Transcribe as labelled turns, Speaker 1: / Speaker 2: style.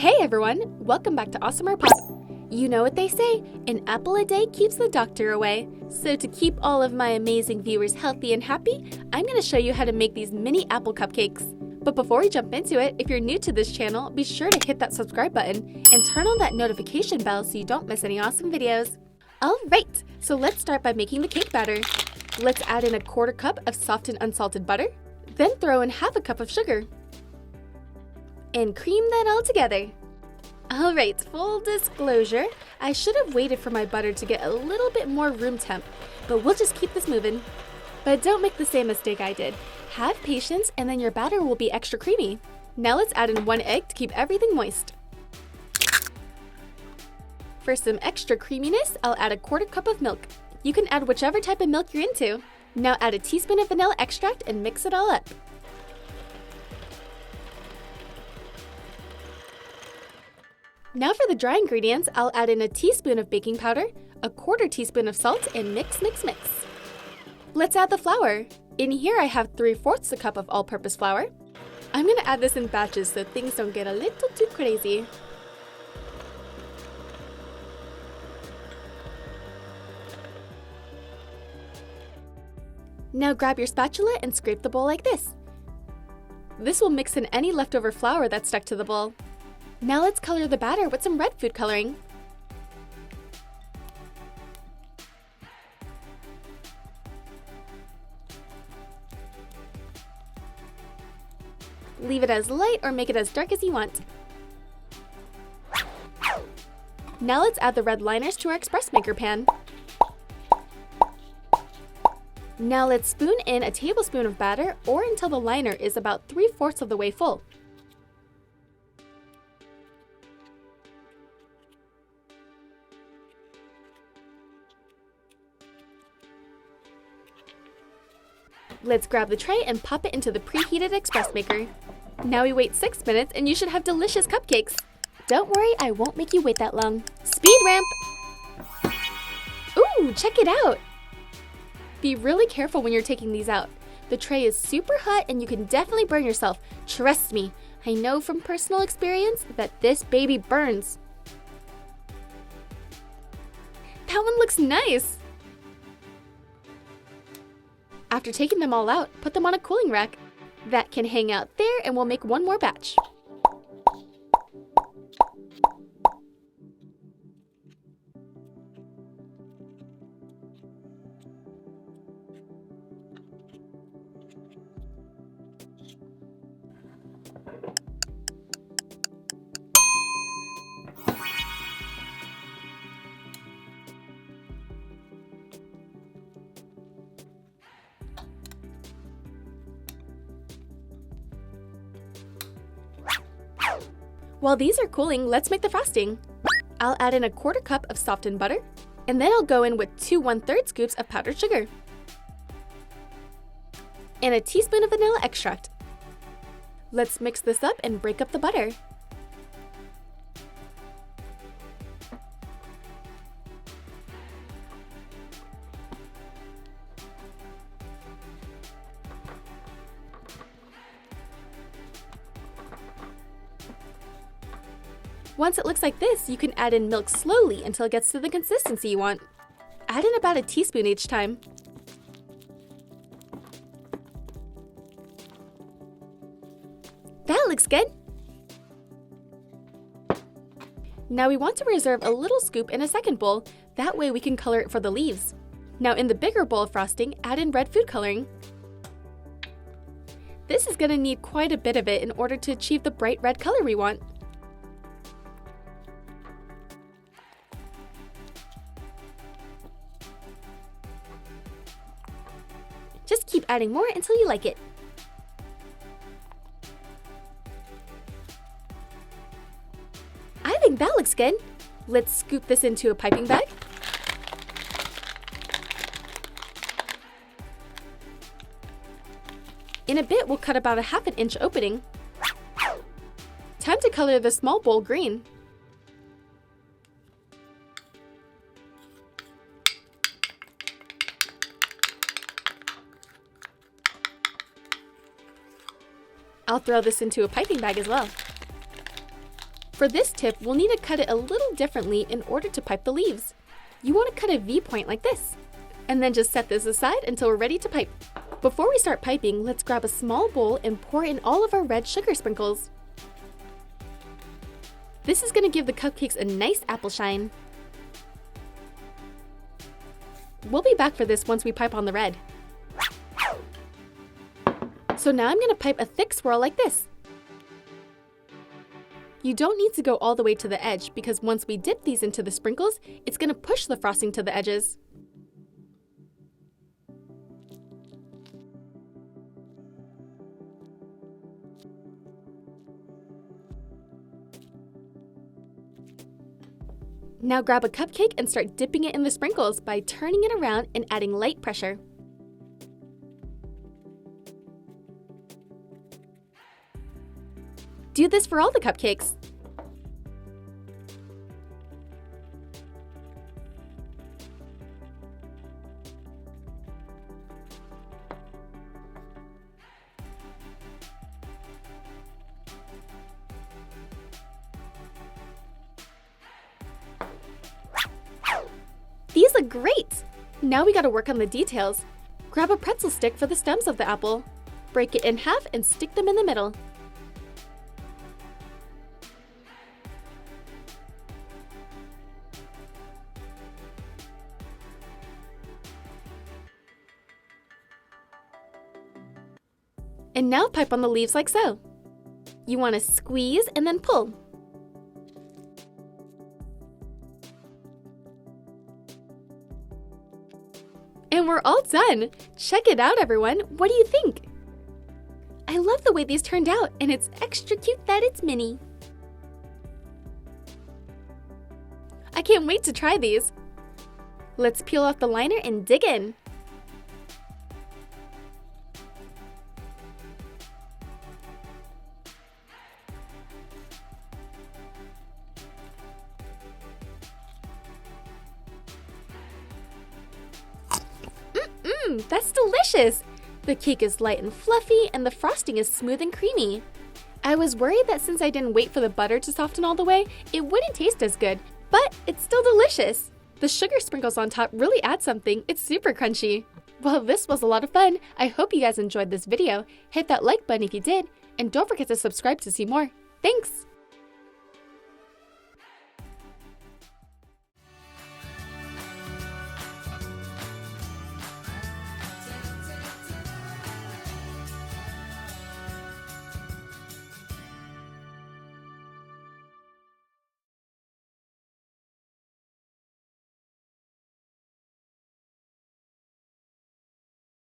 Speaker 1: Hey everyone, welcome back to AWESMR Pop. You know what they say, an apple a day keeps the doctor away. So to keep all of my amazing viewers healthy and happy, I'm going to show you how to make these mini apple cupcakes. But before we jump into it, if you're new to this channel, be sure to hit that subscribe button and turn on that notification bell so you don't miss any awesome videos. Alright, so let's start by making the cake batter. Let's add in a 1/4 cup of soft and unsalted butter, then throw in 1/2 cup of sugar. And cream that all together. Alright, full disclosure, I should have waited for my butter to get a little bit more room temp, but we'll just keep this moving. But don't make the same mistake I did. Have patience and then your batter will be extra creamy. Now let's add in 1 egg to keep everything moist. For some extra creaminess, I'll add a 1/4 cup of milk. You can add whichever type of milk you're into. Now add a teaspoon of vanilla extract and mix it all up. Now for the dry ingredients, I'll add in a teaspoon of baking powder, a 1/4 teaspoon of salt, and mix. Let's add the flour. In here I have 3/4 cup of all-purpose flour. I'm gonna add this in batches so things don't get a little too crazy. Now grab your spatula and scrape the bowl like this. This will mix in any leftover flour that's stuck to the bowl. Now let's color the batter with some red food coloring. Leave it as light or make it as dark as you want. Now let's add the red liners to our express maker pan. Now let's spoon in a tablespoon of batter or until the liner is about 3/4 of the way full. Let's grab the tray and pop it into the preheated express maker. Now we wait 6 minutes and you should have delicious cupcakes. Don't worry, I won't make you wait that long. Speed ramp! Ooh, check it out! Be really careful when you're taking these out. The tray is super hot and you can definitely burn yourself. Trust me, I know from personal experience that this baby burns. That one looks nice! After taking them all out, put them on a cooling rack. That can hang out there and we'll make one more batch. While these are cooling, let's make the frosting. I'll add in a 1/4 cup of softened butter, and then I'll go in with 2 1/3 scoops of powdered sugar and a teaspoon of vanilla extract. Let's mix this up and break up the butter. Once it looks like this, you can add in milk slowly until it gets to the consistency you want. Add in about a teaspoon each time. That looks good! Now we want to reserve a little scoop in a second bowl, that way we can color it for the leaves. Now in the bigger bowl of frosting, add in red food coloring. This is going to need quite a bit of it in order to achieve the bright red color we want. Just keep adding more until you like it. I think that looks good. Let's scoop this into a piping bag. In a bit, we'll cut about a 1/2 inch opening. Time to color the small bowl green. I'll throw this into a piping bag as well. For this tip, we'll need to cut it a little differently in order to pipe the leaves. You want to cut a V-point like this, and then just set this aside until we're ready to pipe. Before we start piping, let's grab a small bowl and pour in all of our red sugar sprinkles. This is going to give the cupcakes a nice apple shine. We'll be back for this once we pipe on the red. So now I'm going to pipe a thick swirl like this. You don't need to go all the way to the edge because once we dip these into the sprinkles, it's going to push the frosting to the edges. Now grab a cupcake and start dipping it in the sprinkles by turning it around and adding light pressure. Do this for all the cupcakes. These look great! Now we gotta work on the details. Grab a pretzel stick for the stems of the apple. Break it in half and stick them in the middle. And now pipe on the leaves like so. You want to squeeze and then pull. And we're all done! Check it out, everyone! What do you think? I love the way these turned out, and it's extra cute that it's mini. I can't wait to try these! Let's peel off the liner and dig in! That's delicious! The cake is light and fluffy, and the frosting is smooth and creamy. I was worried that since I didn't wait for the butter to soften all the way, it wouldn't taste as good, but it's still delicious. The sugar sprinkles on top really add something. It's super crunchy. Well, this was a lot of fun. I hope you guys enjoyed this video. Hit that like button if you did, and don't forget to subscribe to see more. Thanks!